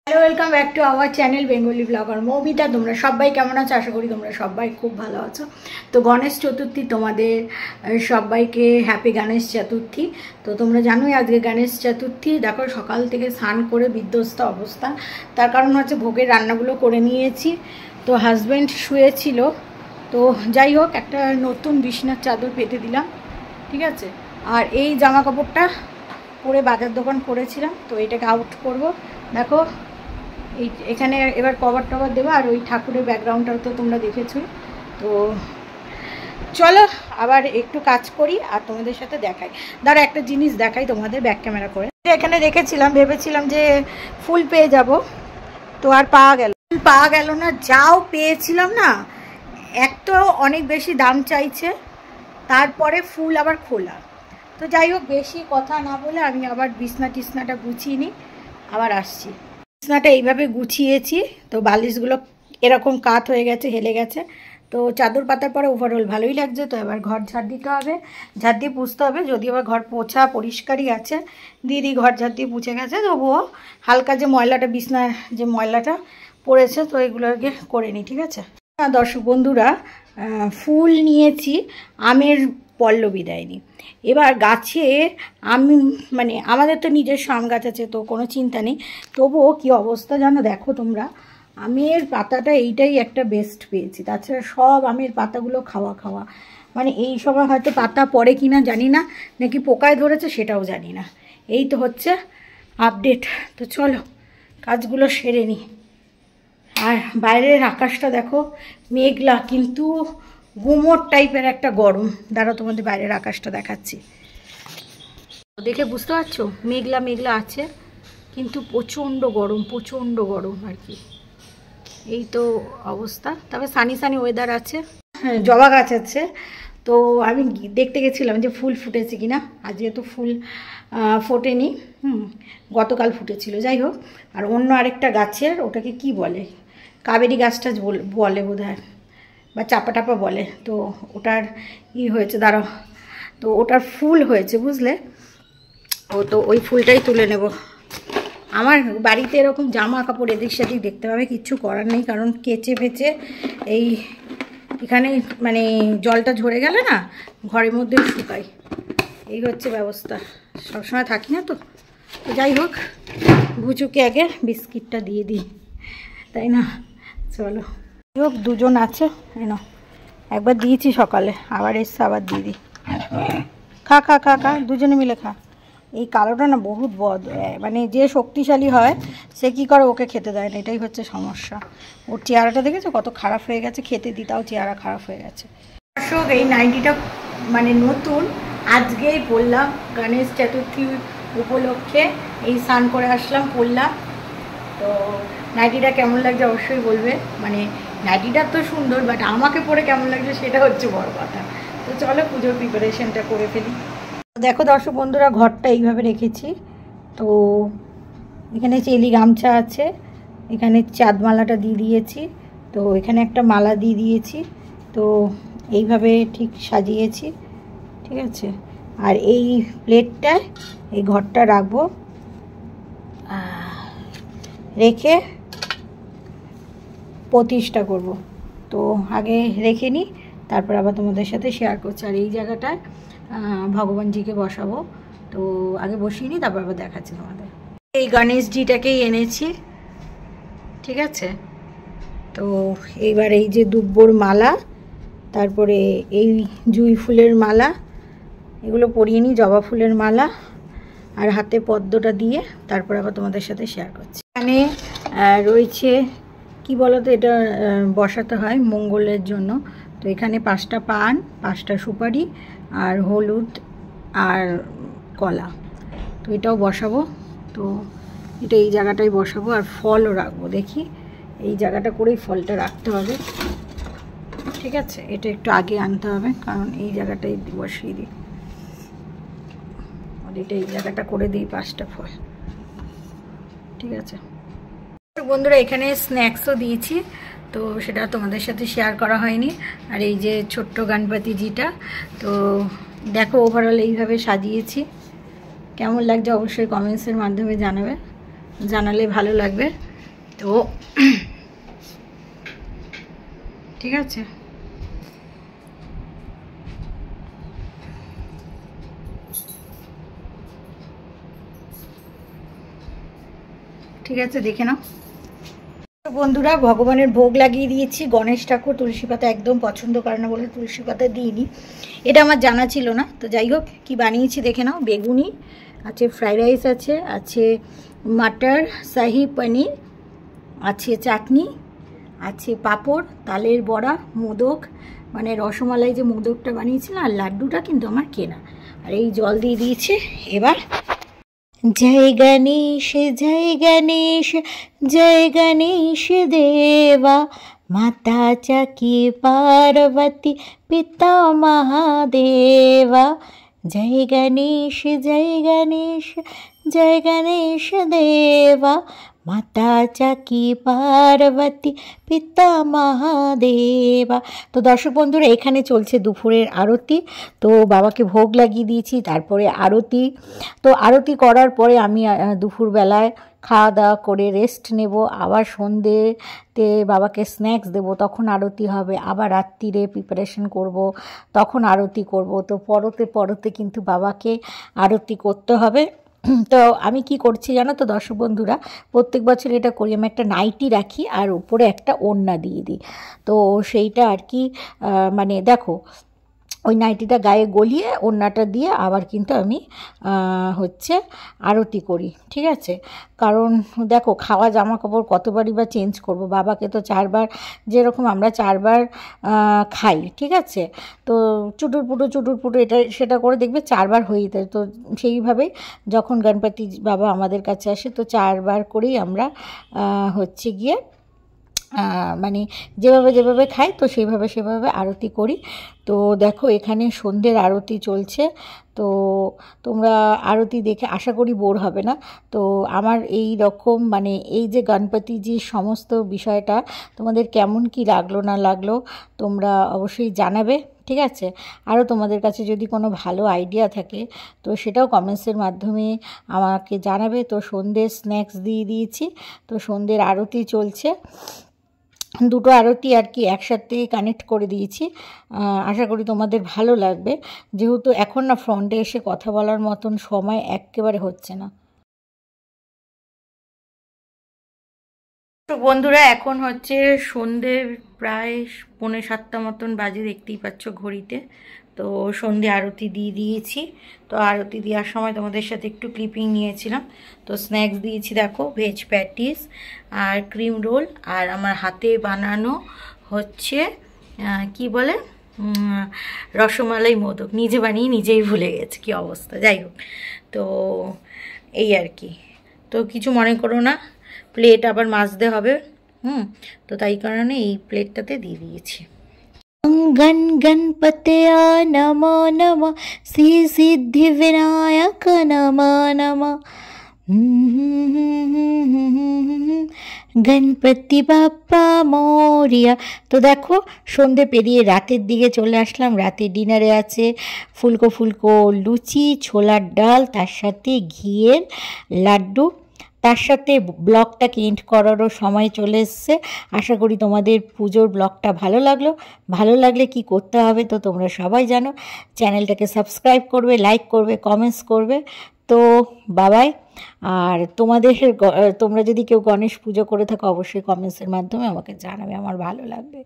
Hello, welcome back to our channel Bengali blogger Moumita. তোমরা সবাই কেমন আছো? আশা করি তোমরা সবাই খুব ভালো আছো। তো গণেশ চতুর্থী, তোমাদের সবাইকে হ্যাপি গণেশ চতুর্থী। তো তোমরা জানোই আজকে গণেশ চতুর্থী। দেখো সকাল থেকে স্নান করে বিধ্বস্ত অবস্থা, তার কারণ হচ্ছে ভোগের রান্নাগুলো করে নিয়েছি। তো হাজব্যান্ড শুয়েছিল, তো যাই হোক একটা নতুন বিছনার চাদর পেতে দিলাম, ঠিক আছে। আর এই জামা কাপড়টা পরে বাজার দোকান করেছিলাম, তো এটাকে আউট করব। দেখো এখানে এবার কভার টভার দেবো, আর ওই ঠাকুরের ব্যাকগ্রাউন্ডটাও তো তোমরা দেখেছো। তো চলো আবার একটু কাজ করি আর তোমাদের সাথে দেখাই। দাঁড়া একটা জিনিস দেখাই তোমাদের ব্যাক ক্যামেরা করে। এখানে রেখেছিলাম, ভেবেছিলাম যে ফুল পেয়ে যাব, তো আর পাওয়া গেল না। যাও পেয়েছিলাম না, এক তো অনেক বেশি দাম চাইছে, তারপরে ফুল আবার খোলা। তো যাই হোক বেশি কথা না বলে আমি আবার বিছনাটা গুছিয়ে নিই, আবার আসছি। বিছনাটা এইভাবে গুছিয়েছি, তো বালিশগুলো এরকম কাত হয়ে গেছে, হেলে গেছে। তো চাদর পাতার পরে ওভারঅল ভালোই লাগছে। তো এবার ঘর ঝাড় দিতে হবে, ঝাড় দিয়ে পুছতে হবে। যদিও আবার ঘর পোছা পরিষ্কারই আছে, দিদি ঘর ঝাড় দিয়ে পুছে গেছে, তবুও হালকা যে ময়লাটা, বিছনার যে ময়লাটা পড়েছে, তো এগুলোকে করে নিই, ঠিক আছে। দর্শক বন্ধুরা, ফুল নিয়েছি, আমের পল্লবী দেয়নি। এবার গাছে আমি আমাদের তো নিজস্ব আম গাছ আছে, তো কোনো চিন্তা নেই। তবুও কী অবস্থা জানো, দেখো তোমরা, আমের পাতাটা এইটাই একটা বেস্ট পেয়েছি। তাছাড়া সব আমের পাতাগুলো খাওয়া এই সময় হয়তো পাতা পড়ে কি না জানি না, নাকি পোকায় ধরেছে সেটাও জানি না। এই তো হচ্ছে আপডেট। তো চলো কাজগুলো সেরে নিই। আর বাইরের আকাশটা দেখো মেঘলা, কিন্তু গুমোট টাইপের একটা গরম। দাঁড়াও তোমাদের বাইরের আকাশটা দেখাচ্ছি, দেখে বুঝতে পারছো মেঘলা মেঘলা আছে, কিন্তু প্রচণ্ড গরম আর কি। এই তো অবস্থা। তবে সানি ওয়েদার আছে। হ্যাঁ, জবা গাছ আছে। তো আমি দেখতে গেছিলাম যে ফুল ফুটেছে কিনা। আজকে তো ফুল ফোটেনি, গতকাল ফুটেছিল। যাই হোক, আর অন্য আরেকটা গাছের, ওটাকে কি বলে, কাবেরি গাছটা বলে বোধহয়, বা চাপা বলে। তো ওটার হয়েছে, দাঁড়াও, তো ওটার ফুল হয়েছে বুঝলে। তো ওই ফুলটাই তুলে নেব। আমার বাড়িতে এরকম জামা কাপড় এদিক সেদিক দেখতে পাবে, কিচ্ছু করার নেই, কারণ কেচে ফেচে এখানে জলটা ঝরে গেলে না ঘরের মধ্যে শুকাই। এই হচ্ছে ব্যবস্থা, সবসময় থাকি না তো। যাই হোক, গুচুকে আগে বিস্কিটটা দিয়ে দিই, তাই না? চলো, যাই হোক দুজন আছে, একবার দিয়েছি সকালে, আবার এসছে, আবার দিয়ে দিই। খা খা খা খা, দুজনে মিলে খা। এই কালোটা না বহুত বদ, যে শক্তিশালী হয় সে কি করে, ওকে খেতে দেয় না, এটাই হচ্ছে সমস্যা। ওর চেহারাটা দেখেছো কত খারাপ হয়ে গেছে, খেতে দিতাও চেহারা খারাপ হয়ে গেছে। দর্শক, এই নাইটিটা নতুন, আজকেই পরলাম গণেশ চতুর্থী উপলক্ষে। এই স্নান করে আসলাম, পরলাম। তো নাইটিটা কেমন লাগছে অবশ্যই বলবে। নাইটিটা তো সুন্দর, বাট আমাকে পরে কেমন লাগছে সেটা হচ্ছে বড় কথা। তো চলো পুজোর প্রিপারেশনটা করে ফেলি। দেখো দর্শক বন্ধুরা, ঘরটা এইভাবে রেখেছি। তো এখানে চেলি গামছা আছে, এখানে চাঁদমালাটা দিয়ে দিয়েছি, তো এখানে একটা মালা দিয়ে দিয়েছি। তো এইভাবে ঠিক সাজিয়েছি, ঠিক আছে। আর এই প্লেটটায় এই ঘরটা রাখবো, রেখে প্রতিষ্ঠা করব। তো আগে রেখে নিই, তারপর আবার তোমাদের সাথে শেয়ার করছি। আর এই জায়গাটায় ভগবানজিকে বসাবো, তো আগে বসিয়ে নিই, তারপর আবার দেখাচ্ছি তোমাদের। এই গণেশজিটাকেই এনেছি, ঠিক আছে। তো এইবার এই যে দুব্বর মালা, তারপরে এই জুঁই ফুলের মালা, এগুলো পরিয়ে নিই, জবা ফুলের মালা, আর হাতে পদ্মটা দিয়ে তারপর আবার তোমাদের সাথে শেয়ার করছি। এখানে রয়েছে কি বলতো, এটা বসাতে হয় মঙ্গলের জন্য। তো এখানে 5টা পান, 5টা সুপারি, আর হলুদ আর কলা। তো এটাও বসাবো। তো এটা এই জায়গাটাই বসাবো, আর ফলও রাখবো। দেখি এই জায়গাটা করেই ফলটা রাখতে হবে, ঠিক আছে। এটা একটু আগে আনতে হবে, কারণ এই জায়গাটাই বসিয়ে দিই। এটা এই জায়গাটা করে দিই, 5টা ফল, ঠিক আছে। বন্ধুরা, এখানে স্ন্যাক্সও দিয়েছি, তো সেটা তোমাদের সাথে শেয়ার করা হয়নি। আর এই যে ছোট্ট গণপতিজিটা, তো দেখো ওভারঅল এইভাবে সাজিয়েছি। কেমন লাগছে অবশ্যই কমেন্টসের মাধ্যমে জানাবে, জানালে ভালো লাগবে। তো ঠিক আছে, ঠিক আছে, দেখে নাও বন্ধুরা। ভগবানের ভোগ লাগিয়ে দিয়েছি। গণেশ ঠাকুর তুলসী পাতা একদম পছন্দ করে না বলে তুলসী পাতা দিইনি, এটা আমার জানা ছিল না। তো যাই হোক, কি বানিয়েছি দেখে নাও। বেগুনি আছে, ফ্রাইড রাইস আছে, আছে মাটার শাহি পনির, আছে চাটনি, আছে পাঁপড়, তালের বড়া, মোদক মানে রসমালাই যে মোদকটা বানিয়েছিলাম, আর লাড্ডুটা কিন্তু আমার কেনা। আর এই জল দিয়ে দিয়েছে। এবার जय गणेश जय गणेश जय गणेश देवा, माता चकी पार्वती पिता महादेवा। जय गणेश जय गणेश जय गणेश देवा, माता चकी पार्वती पिता महादेवा। तो दर्शक बंधुरा एखाने चलছে দুপুরের আরতি। তো বাবাকে ভোগ লাগিয়ে দিয়েছি, তারপরে আরতি। তো আরতি করার পরে আমি দুপুরবেলায় খাওয়া দাওয়া করে রেস্ট নেব। আবার সন্ধ্যেতে বাবাকে স্ন্যাক্স দেবো, তখন আরতি হবে। আবার রাত্রিরে প্রিপারেশন করব, তখন আরতি করব। তো পরতে কিন্তু বাবাকে আরতি করতে হবে। তো আমি কি করছি জানো তো দর্শক বন্ধুরা, প্রত্যেক বছর এটা করি। আমি একটা নাইটি রাখি আর উপরে একটা ওড়না দিয়ে দিই। তো সেইটা আর কি মানে দেখো, ওই নাইটিটা গায়ে গলিয়ে ওড়নাটা দিয়ে আবার কিন্তু আমি হচ্ছে আরতি করি, ঠিক আছে। কারণ দেখো, খাওয়া জামা কাপড় কতবারই বা চেঞ্জ করব। বাবাকে তো 4 বার, যেরকম আমরা 4 বার খাই, ঠিক আছে। তো চুটুর পুটু এটা সেটা করে দেখবে 4 বার হয়ে যায়। তো সেইভাবেই যখন গণপতি বাবা আমাদের কাছে আসে, তো 4 বার করেই আমরা হচ্ছে গিয়ে মানে যেভাবে খাই, তো সেভাবে আরতি করি। তো দেখো, এখানে সন্ধ্যের আরতি চলছে। তো তোমরা আরতি দেখে আশা করি বোর হবে না। তো আমার এই রকম মানে এই যে গণপতিজির সমস্ত বিষয়টা তোমাদের কেমন কি লাগলো না লাগলো তোমরা অবশ্যই জানাবে, ঠিক আছে। আরও তোমাদের কাছে যদি কোনো ভালো আইডিয়া থাকে তো সেটাও কমেন্টসের মাধ্যমে আমাকে জানাবে। তো সন্ধ্যের স্ন্যাক্স দিয়ে দিয়েছি। তো সন্ধ্যের আরতি চলছে, দুটো আরতি আর কি একসাথে কানেক্ট করে দিয়েছি। আশা করি তোমাদের ভালো লাগবে, যেহেতু এখন না ফ্রন্টে এসে কথা বলার মতন সময় একেবারে হচ্ছে না। তো বন্ধুরা, এখন হচ্ছে সন্ধে প্রায় 6:45 মতন বাজে, দেখতেই পাচ্ছ ঘড়িতে। তো সন্ধে আরতি দিয়ে দিয়েছি। তো আরতি দেওয়ার সময় তোমাদের সাথে একটু ক্লিপিং নিয়েছিলাম। তো স্ন্যাক্স দিয়েছি দেখো, ভেজ প্যাটিস আর ক্রিম রোল, আর আমার হাতে বানানো হচ্ছে কি বলে রসমালাই মোদক। নিজে বানিয়ে নিজেই ভুলে গেছি কি অবস্থা। যাই হোক, তো এই আর কি। তো কিছু মনে করো না, প্লেট আবার মাজতে হবে। তো তাই কারণে এই প্লেটটাতে দিয়ে দিয়েছি। गण गणपतया नमो नमः, श्री सिद्धि विनायक नमो नमः। गणपति बाप्पा मोरिया। तो देखो, সন্ধে পেরিয়ে রাতের দিকে চলে আসলাম। রাতে ডিনারে আছে ফুলকো লুচি, ছোলার ডাল, তার সাথে ঘিয়ের লাড্ডু। তার সাথে ব্লগটাকে এন্ড করারও সময় চলে এসছে। আশা করি তোমাদের পুজোর ব্লগটা ভালো লাগলো। ভালো লাগলে কি করতে হবে তো তোমরা সবাই জানো। চ্যানেলটাকে সাবস্ক্রাইব করবে, লাইক করবে, কমেন্টস করবে। তো বাবাই। আর তোমরা যদি কেউ গণেশ পুজো করে থাকো অবশ্যই কমেন্টসের মাধ্যমে আমাকে জানাবে, আমার ভালো লাগবে।